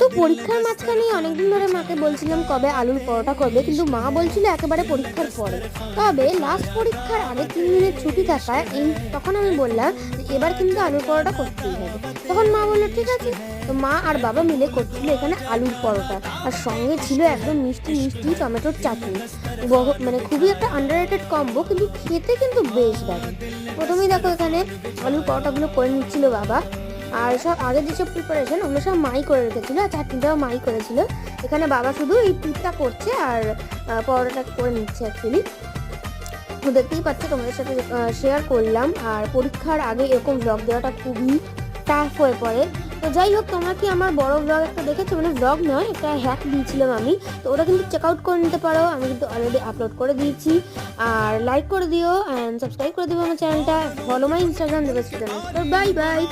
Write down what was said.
তো পরীক্ষার মাঝখানেই অনেকদিন ধরে মাকে বলছিলাম কবে আলুর পরোটা করবে, কিন্তু মা বলছিল একেবারে পরীক্ষার পরে। তবে লাস্ট পরীক্ষার আগে 3 দিনের ছুটি থাকায় তখন আমি বললাম যে এবার কিন্তু আলুর পরোটা করতেই হবে। তখন মা বললো ঠিক আছে। তো মা আর বাবা মিলে করছিল এখানে আলুর পরোটা, আর সঙ্গে ছিল একদম মিষ্টি মিষ্টি টমেটোর চাটনি। মানে খুবই একটা আন্ডাররেটেড কম্বো, কিন্তু খেতে কিন্তু বেশ দারুণ। প্রথমেই দেখো এখানে আলুর পরোটাগুলো করে নিচ্ছিল বাবা, আর সব আগে যেসব প্রিপারেশন ওগুলো সব মাই করে রেখেছিল, আর চাটনিটাও মাই করেছিল। এখানে বাবা শুধু এই পিঠটা করছে আর পরোটাটা করে নিচ্ছে অ্যাকচুয়ালি। তো দেখতেই পাচ্ছি, তোমাদের সাথে শেয়ার করলাম। আর পরীক্ষার আগে এরকম ব্লগ দেওয়াটা খুবই টাফ হয়ে পড়ে। তো যাই হোক, তোমরা কি আমার বড় ব্লগ একটা দেখেছো? মানে ব্লগ নয়, একটা হ্যাক দিয়েছিলাম আমি, তো ওটা কিন্তু চেক আউট করে নিতে পারো। আমি কিন্তু অলরেডি আপলোড করে দিয়েছি। আর লাইক করে দিও অ্যান্ড সাবস্ক্রাইব করে দিও আমার চ্যানেলটা। Follow my Instagram Debashree. Bye bye.